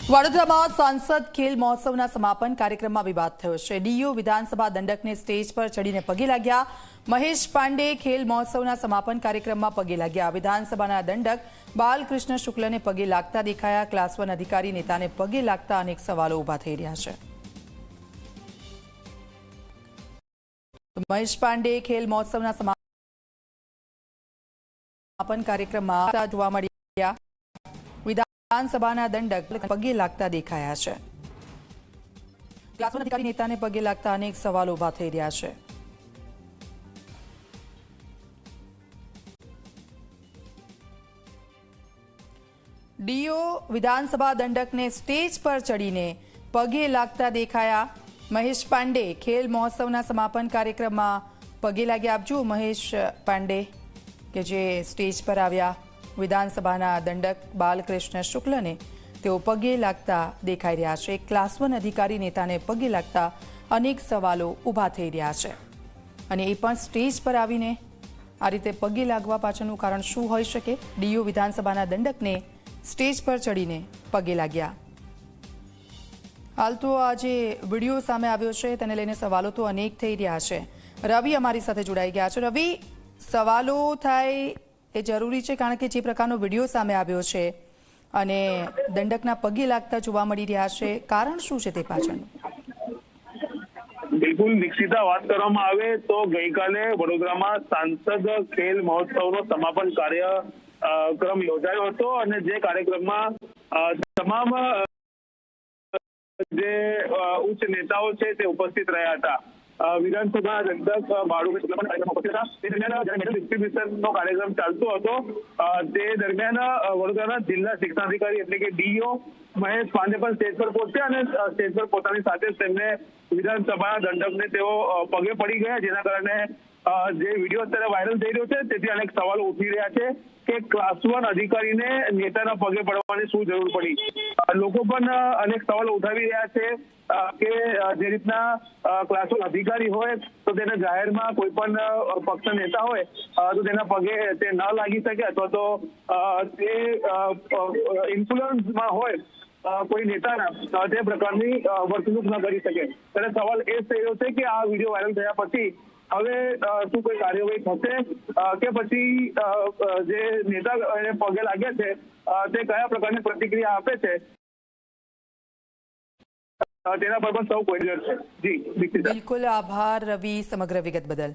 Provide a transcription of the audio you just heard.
વડોદરામાં સાંસદ ખેલ મહોત્સવના સમાપન કાર્યક્રમમાં વિવાદ થયો છે। ડીયુ વિધાનસભા દંડકને સ્ટેજ પર ચડીને પગે લાગ્યા। મહેશ પાંડે ખેલ મહોત્સવના સમાપન કાર્યક્રમમાં પગે લાગ્યા। વિધાનસભાના દંડક બાલકૃષ્ણ શુક્લને પગે લાગતા દેખાયા। ક્લાસ 1 અધિકારી નેતાને પગે લાગતા અનેક સવાલો ઊભા થઈ રહ્યા છે। મહેશ પાંડે ખેલ મહોત્સવના સમાપન કાર્યક્રમમાં જોવા મળ્યા। વિધાનસભાના દંડક પગે લાગતા દેખાયા છે। ક્લાસ 1 અધિકારી નેતાને પગે લાગતા અનેક સવાલો ઊભા થઈ રહ્યા છે। ડીઓ વિધાનસભા દંડકને સ્ટેજ પર ચડીને પગે લાગતા દેખાયા। મહેશ પાંડે ખેલ મહોત્સવના સમાપન કાર્યક્રમમાં પગે લાગ્યા। આપજો મહેશ પાંડે કે જે સ્ટેજ પર આવ્યા। વિધાનસભાના દંડક બાલકૃષ્ણ શુક્લને તેઓ પગે લાગતા દેખાઈ રહ્યા છે। ક્લાસ 1 અધિકારી નેતાને પગે લાગતા અનેક સવાલો ઊભા થઈ રહ્યા છે અને એ પણ સ્ટેજ પર આવીને આ રીતે પગે લાગવા પાછળનું કારણ શું હોઈ શકે? ડીયુ વિધાનસભાના દંડકને સ્ટેજ પર ચડીને પગે લાગ્યા। હાલ તો આ જે વિડીયો સામે આવ્યો છે તેને લઈને સવાલો તો અનેક થઈ રહ્યા છે। રવિ અમારી સાથે જોડાઈ ગયા છે। રવિ, સવાલો થાય એ જરૂરી છે કારણ કે જે પ્રકારનો વિડીયો સામે આવ્યો છે અને દંડકના પગે લાગતા જોવા મળી રહ્યા છે, કારણ શું છે તે પાછળનું? બિલકુલ નિક્ષિતા, વાત કરવામાં આવે તો ગઈકાલે વડોદરામાં સાંસદ ખેલ મહોત્સવનો સમાપન કાર્યક્રમ યોજાયો હતો અને જે કાર્યક્રમમાં તમામ જે ઉચ્ચ નેતાઓ છે તે ઉપસ્થિત રહ્યા હતા। વિધાનસભા દંડક બાળકૃષ્ણ કાર્યક્રમમાં ઉપસ્થિત હતા। તે દરમિયાન જ્યારે મેડલ ડિસ્ટ્રીબ્યુશનનો કાર્યક્રમ ચાલતો હતો તે દરમિયાન વડોદરાના જિલ્લા શિક્ષણાધિકારી એટલે કે ડીઓ મહેશ પાંડે પણ સ્ટેજ પર પહોંચ્યા અને સ્ટેજ પર પોતાની સાથે તેમને વિધાનસભાના દંડકને તેઓ પગે પડી ગયા, જેના કારણે જે વિડીયો અત્યારે વાયરલ થઈ રહ્યો છે તેથી અનેક સવાલો ઉઠી રહ્યા છે કે ક્લાસ 1 અધિકારીને નેતાના પગે પડવાની શું જરૂર પડી। લોકો પણ અનેક સવાલો ઉઠાવી રહ્યા છે કે જે રીતના ક્લાસ 1 અધિકારી હોય તો તેને જાહેરમાં કોઈ પણ પક્ષના નેતા હોય તો તેના પગે તે ન લાગી શકે અથવા તો તે ઇન્ફ્લુઅન્સમાં હોય કોઈ નેતાના તે પ્રકારની વર્તણૂક ન કરી શકે। ત્યારે સવાલ એ થઈ રહ્યો છે કે આ વિડીયો વાયરલ થયા પછી હવે શું કોઈ કાર્યવાહી થશે કે પછી જે નેતા પગે લાગ્યા છે તે કયા પ્રકારની પ્રતિક્રિયા આપે છે તેના પર પણ સૌ કોઈ છે। જી, બિલકુલ, આભાર રવિ સમગ્ર વિગત બદલ।